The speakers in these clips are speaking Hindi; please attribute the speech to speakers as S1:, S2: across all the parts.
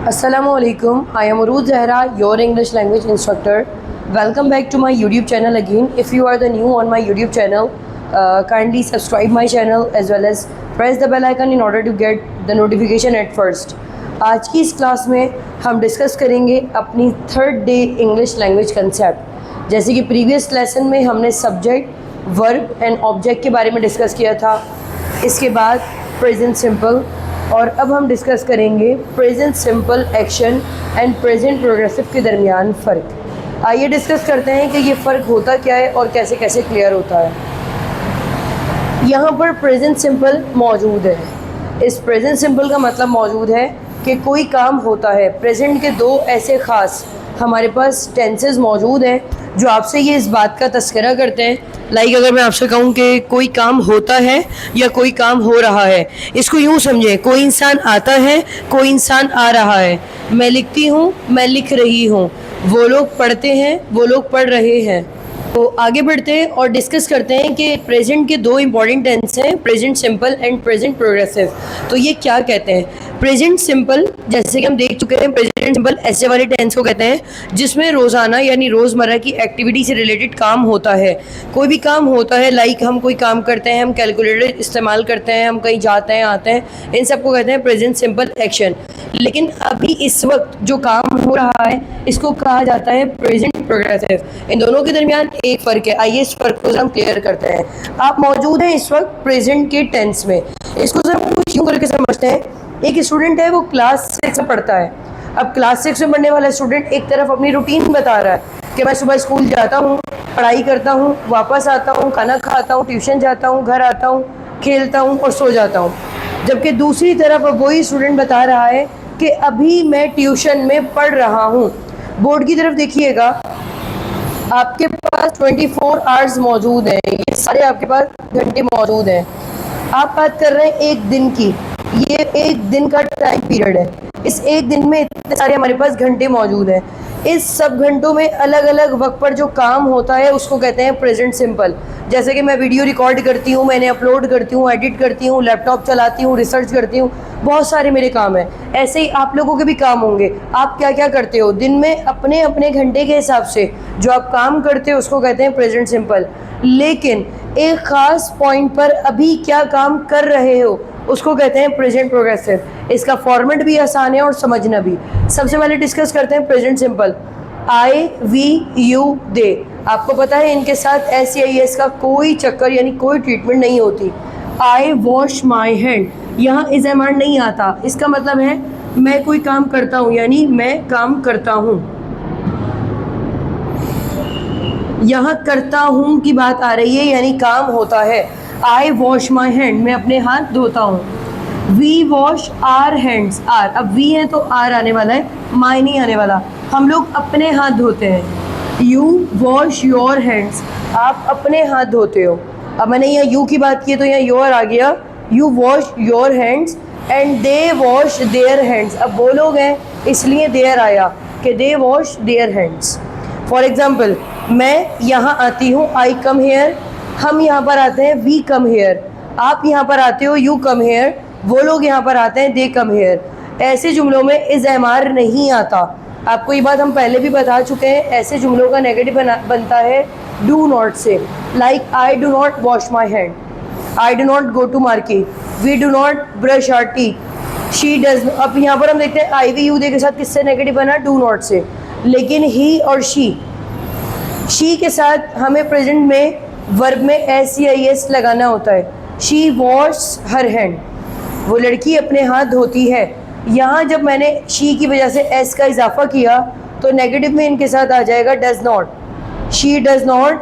S1: Assalamualaikum. I am Uruj Zahra, your English language instructor. Welcome back to my YouTube channel again. If you are the new on my YouTube channel, kindly subscribe my channel as well as press the bell icon in order to get the notification at first. आज की इस क्लास में हम डिस्कस करेंगे अपनी third day English language concept. जैसे कि प्रीवियस लेसन में हमने सब्जेक्ट, वर्ब एंड ऑब्जेक्ट के बारे में डिस्कस किया था, इसके बाद प्रेजेंट सिंपल, और अब हम डिस्कस करेंगे present simple action and present progressive के दरमियान फ़र्क। आइए डिस्कस करते हैं कि ये फ़र्क होता क्या है और कैसे कैसे क्लियर होता है। यहाँ पर प्रेजेंट सिंपल मौजूद है। इस प्रेजेंट सिंपल का मतलब मौजूद है कि कोई काम होता है। प्रेजेंट के दो ऐसे ख़ास हमारे पास टेंसेस मौजूद हैं जो आपसे ये इस बात का तस्करा करते हैं। लाइक अगर मैं आपसे कहूँ कि कोई काम होता है या कोई काम हो रहा है, इसको यूँ समझें, कोई इंसान आता है, कोई इंसान आ रहा है। मैं लिखती हूँ, मैं लिख रही हूँ, वो लोग पढ़ते हैं, वो लोग पढ़ रहे हैं। तो आगे बढ़ते हैं और डिस्कस करते हैं कि प्रेजेंट के दो इंपॉर्टेंट टेंस हैं, present simple and present progressive. तो ये क्या कहते हैं? प्रेजेंट सिंपल, जैसे कि हम देख चुके हैं, प्रेजेंट सिंपल ऐसे वाले टेंस को कहते हैं जिसमें रोज़ाना यानी रोज़मर्रा की एक्टिविटी से रिलेटेड काम होता है। कोई भी काम होता है, लाइक हम कोई काम करते हैं, हम कैलकुलेटर इस्तेमाल करते हैं, हम कहीं जाते हैं, आते हैं, इन सब को कहते हैं प्रेजेंट सिंपल एक्शन। लेकिन अभी इस वक्त जो काम हो रहा है इसको कहा जाता है प्रेजेंट प्रोग्रेसिव। इन दोनों के दरमियान एक फ़र्क है। आइए इस फ़र्क को हम क्लियर करते हैं। आप मौजूद हैं इस वक्त प्रेजेंट के टेंस में। इसको जरा कुछ यूँ करके समझते हैं। एक स्टूडेंट है, वो क्लास 6 में पढ़ता है। अब क्लास 6 में पढ़ने वाला स्टूडेंट एक तरफ अपनी रूटीन बता रहा है कि मैं सुबह स्कूल जाता हूँ, पढ़ाई करता हूँ, वापस आता हूँ, खाना खाता हूँ, ट्यूशन जाता हूँ, घर आता हूँ, खेलता हूँ और सो जाता हूँ। जबकि दूसरी तरफ वही स्टूडेंट बता रहा है कि अभी मैं ट्यूशन में पढ़ रहा हूँ। बोर्ड की तरफ देखिएगा, आपके पास 24 आवर्स मौजूद हैं, ये सारे आपके पास घंटे मौजूद हैं। आप बात कर रहे हैं एक दिन की, ये एक दिन का टाइम पीरियड है। इस एक दिन में इतने सारे हमारे पास घंटे मौजूद हैं। इस सब घंटों में अलग अलग वक्त पर जो काम होता है उसको कहते हैं प्रेजेंट सिंपल। जैसे कि मैं वीडियो रिकॉर्ड करती हूँ, मैंने अपलोड करती हूँ, एडिट करती हूँ, लैपटॉप चलाती हूँ, रिसर्च करती हूँ, बहुत सारे मेरे काम हैं। ऐसे ही आप लोगों के भी काम होंगे। आप क्या क्या करते हो दिन में, अपने अपने घंटे के हिसाब से जो आप काम करते हो उसको कहते हैं प्रेजेंट सिंपल। लेकिन एक ख़ास पॉइंट पर अभी क्या काम कर रहे हो उसको कहते हैं प्रेजेंट प्रोग्रेसिव। इसका फॉर्मेट भी आसान है और समझना भी। सबसे पहले डिस्कस करते हैं present simple. I, we, you, they. आपको पता है इनके साथ एस या एस का कोई चक्कर यानी कोई ट्रीटमेंट नहीं होती। आई वॉश माई हैंड, यहाँ इज एम नहीं आता। इसका मतलब है मैं कोई काम करता हूँ यानी मैं काम करता हूँ। यहाँ करता हूँ की बात आ रही है यानी काम होता है। आई वॉश माई हैंड, मैं अपने हाथ धोता हूँ। We wash our hands, our, अब वी है तो आर आने वाला है, माई नहीं आने वाला। हम लोग अपने हाथ धोते हैं। यू वॉश योर हैंड्स, आप अपने हाथ धोते हो। अब मैंने यहाँ यू की बात की तो यहाँ योर आ गया। You wash your hands and they wash their hands. अब वो लोग हैं इसलिए देयर आया कि दे wash their hands. For example, मैं यहाँ आती हूँ, आई कम हेयर। हम यहाँ पर आते हैं, वी कम हेयर। आप यहाँ पर आते हो, यू कम हेयर। वो लोग यहाँ पर आते हैं, दे कम हेयर। ऐसे जुमलों में इज एम आर नहीं आता। आपको ये बात हम पहले भी बता चुके हैं। ऐसे जुमलों का नेगेटिव बनता है do not say. Like I do not wash my hand, I do not go to market, we do not brush our teeth, she does. अब यहाँ पर हम देखते हैं आई वी यू दे के साथ किससे नेगेटिव बना, डू नॉट से। लेकिन ही और शी के साथ हमें प्रेजेंट में वर्ब में एस या एस लगाना होता है। शी वॉश हर हैंड, वो लड़की अपने हाथ धोती है। यहाँ जब मैंने शी की वजह से एस का इजाफा किया तो नेगेटिव में इनके साथ आ जाएगा does not. She does not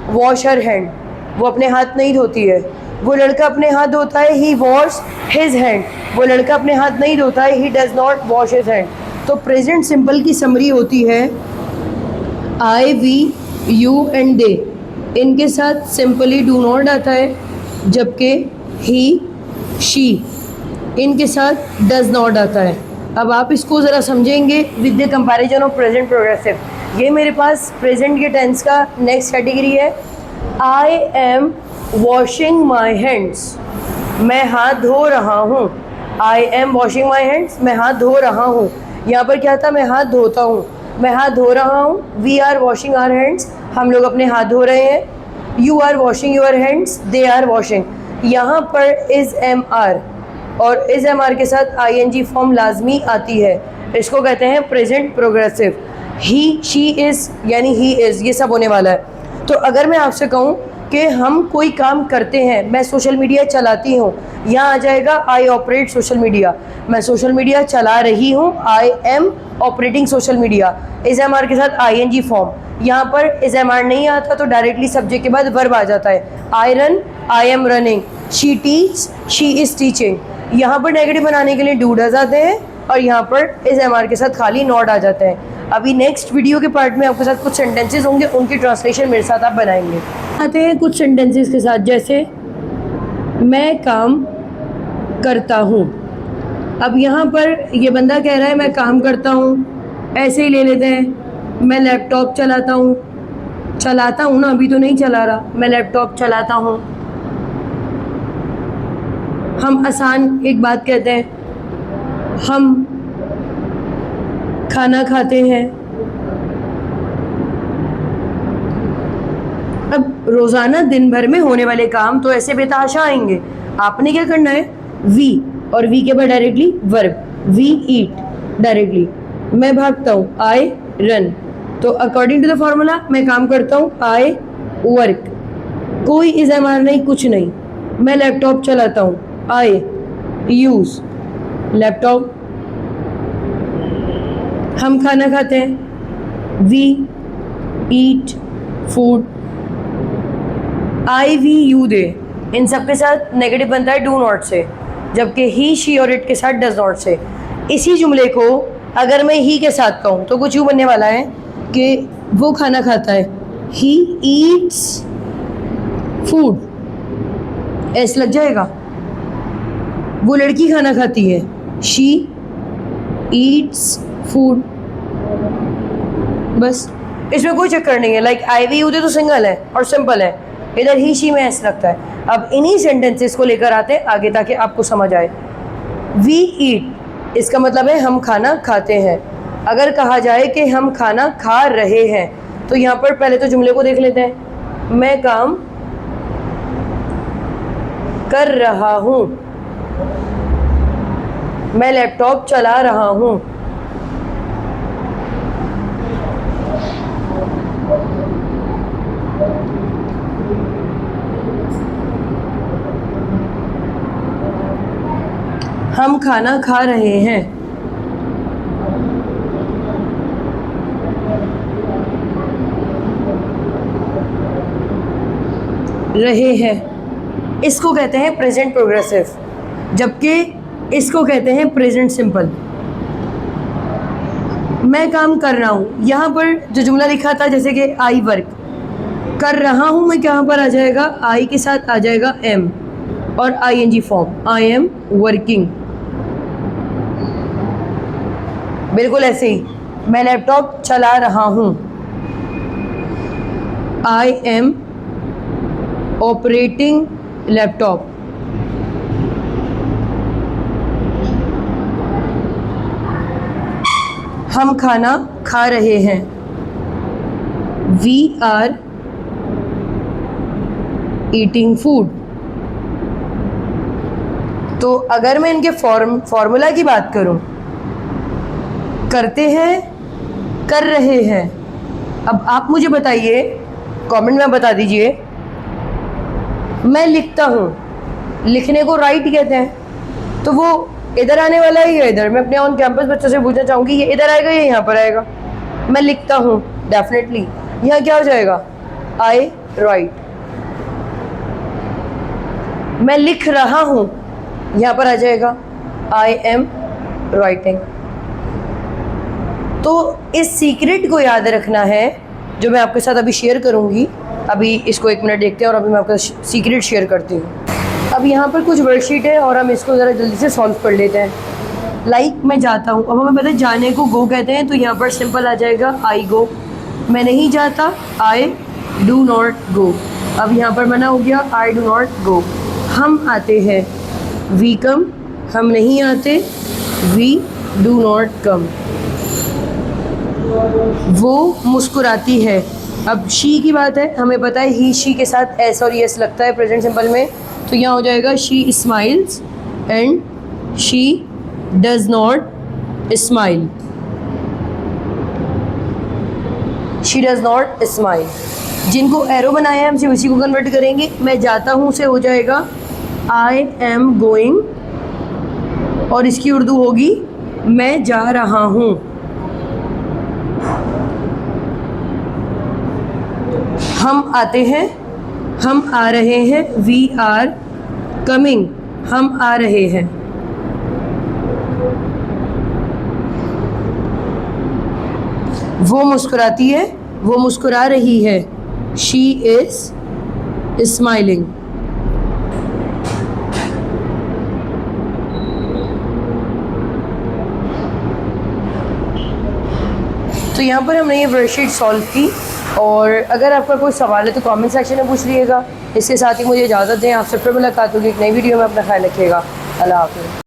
S1: wash her hand, वो अपने हाथ नहीं धोती है। वो लड़का अपने हाथ धोता है, ही वॉश हिज हैंड, वो लड़का अपने हाथ नहीं धोता है, he does not wash his hand. तो प्रेजेंट सिंपल की समरी होती है आई, वी, यू एंड दे। इनके साथ सिंपली डू नॉट आता है, जबकि ही, शी इनके साथ डज नॉट आता है। अब आप इसको ज़रा समझेंगे with the comparison of present progressive. ये मेरे पास प्रेजेंट के टेंस का नेक्स्ट कैटेगरी है। I am washing my hands, मैं हाथ धो रहा हूँ। I M washing my hands, मैं हाथ धो रहा हूँ। यहाँ पर क्या था, मैं हाथ धोता हूँ, मैं हाथ धो रहा हूँ, we are washing our hands, हम लोग अपने हाथ धो रहे हैं, you are washing your hands, they are washing. यहाँ पर इज एम आर और इज एम आर के साथ आई एन जी फॉर्म लाजमी आती है, इसको कहते हैं present progressive. He, she is यानी ही इज़, ये सब होने वाला है। तो अगर मैं आपसे कहूँ कि हम कोई काम करते हैं, मैं सोशल मीडिया चलाती हूँ, यहाँ आ जाएगा आई ऑपरेट सोशल मीडिया, मैं सोशल मीडिया चला रही हूँ, I am operating social media, is am are के साथ आई एन जी फॉर्म। यहाँ पर इज एम आर नहीं आता तो डायरेक्टली सब्जेक्ट के बाद वर्ब आ जाता है, I run, I am running, she teach, she is teaching. यहाँ पर नेगेटिव बनाने के लिए डू डज आते हैं और यहाँ पर इज एम आर के साथ खाली नॉट आ जाते हैं। अभी नेक्स्ट वीडियो के पार्ट में आपके साथ कुछ सेंटेंसेस होंगे, उनकी ट्रांसलेशन मेरे साथ आप बनाएंगे। आते हैं कुछ सेंटेंसेस के साथ, जैसे मैं काम करता हूँ। अब यहाँ पर ये बंदा कह रहा है मैं काम करता हूँ, ऐसे ही ले लेते हैं, मैं लैपटॉप चलाता हूँ, चलाता हूँ ना, अभी तो नहीं चला रहा, मैं लैपटॉप चलाता हूँ। हम आसान एक बात कहते हैं, हम खाना खाते हैं। अब रोज़ाना दिन भर में होने वाले काम तो ऐसे बेतहाशा आएंगे, आपने क्या करना है, वी और वी के बाद directly verb, we eat directly, मैं भागता हूँ, आई रन, तो अकॉर्डिंग टू द फॉर्मूला मैं काम करता हूँ, आई वर्क, कोई इज एम आर नहीं, कुछ नहीं, मैं लैपटॉप चलाता हूँ, आई यूज़ लैपटॉप, हम खाना खाते हैं, we eat food, I we you they, इन सब के साथ नेगेटिव बनता है डू नॉट से, जबकि ही, शी और इट के साथ डज नॉट से। इसी जुमले को अगर मैं ही के साथ कहूँ तो कुछ यूँ बनने वाला है कि वो खाना खाता है, ही ईट्स फूड, एस लग जाएगा। वो लड़की खाना खाती है, शी ईट्स फूड, बस इसमें कोई चक्कर नहीं है। Like I we you they तो सिंगल है और सिंपल है, इधर ही शी में एस लगता है। अब इन्हीं सेंटेंसेस को लेकर आते हैं आगे ताकि आपको समझ आए। वी ईट, इसका मतलब है हम खाना खाते हैं। अगर कहा जाए कि हम खाना खा रहे हैं तो यहाँ पर पहले तो जुमले को देख लेते हैं, मैं काम कर रहा हूँ, मैं लैपटॉप चला रहा हूँ, हम खाना खा रहे हैं, रहे हैं, इसको कहते हैं प्रेजेंट प्रोग्रेसिव, जबकि इसको कहते हैं प्रेजेंट सिंपल। मैं काम कर रहा हूँ, यहाँ पर जो जुमला लिखा था जैसे कि आई वर्क, कर रहा हूँ मैं, कहाँ पर आ जाएगा, आई के साथ आ जाएगा एम और I N G form, I am working. बिल्कुल ऐसे ही, मैं लैपटॉप चला रहा हूँ, आई एम ऑपरेटिंग लैपटॉप। हम खाना खा रहे हैं, वी आर ईटिंग फूड। तो अगर मैं इनके फॉर्मूला की बात करूं, करते हैं, कर रहे हैं। अब आप मुझे बताइए, कमेंट में बता दीजिए, मैं लिखता हूँ, लिखने को राइट कहते हैं, तो वो इधर आने वाला है या इधर? मैं अपने ऑन कैंपस बच्चों से पूछना चाहूँगी, ये इधर आएगा या यहाँ पर आएगा? मैं लिखता हूँ, डेफिनेटली यहाँ क्या हो जाएगा, आई राइट। मैं लिख रहा हूँ, यहाँ पर आ जाएगा आई एम राइटिंग। तो इस सीक्रेट को याद रखना है जो मैं आपके साथ अभी शेयर करूँगी। अभी इसको 1 मिनट देखते हैं और अभी मैं आपका सीक्रेट शेयर करती हूँ। अब यहाँ पर कुछ वर्कशीट है और हम इसको ज़रा जल्दी से सॉल्व कर लेते हैं। लाइक मैं जाता हूँ, अब हमें पता है जाने को गो कहते हैं, तो यहाँ पर सिंपल आ जाएगा आई गो। मैं नहीं जाता, आई डू नॉट गो। अब यहाँ पर मना हो गया, आई डू नॉट गो। हम आते हैं, वी कम। हम नहीं आते, वी डू नॉट कम। वो मुस्कुराती है। अब शी की बात है, हमें पता है ही शी के साथ एस और यस लगता है प्रेजेंट सिंपल में, तो यहाँ हो जाएगा she smiles and she does not smile. She does not smile. जिनको एरो बनाया है हम सिर्फ उसी को कन्वर्ट करेंगे। मैं जाता हूँ से हो जाएगा आई एम गोइंग, और इसकी उर्दू होगी मैं जा रहा हूँ। हम आते हैं, हम आ रहे हैं, वी आर कमिंग, हम आ रहे हैं। वो मुस्कुराती है, वो मुस्कुरा रही है, शी इज स्माइलिंग। तो यहाँ पर हमने ये वर्कशीट सॉल्व की, और अगर आपका कोई सवाल है तो कमेंट सेक्शन में पूछ लीजिएगा। इसके साथ ही मुझे इजाज़त दें, आपसे फिर मुलाकात होगी एक नई वीडियो में। अपना ख्याल रखिएगा। अल्लाह हाफ़िज़।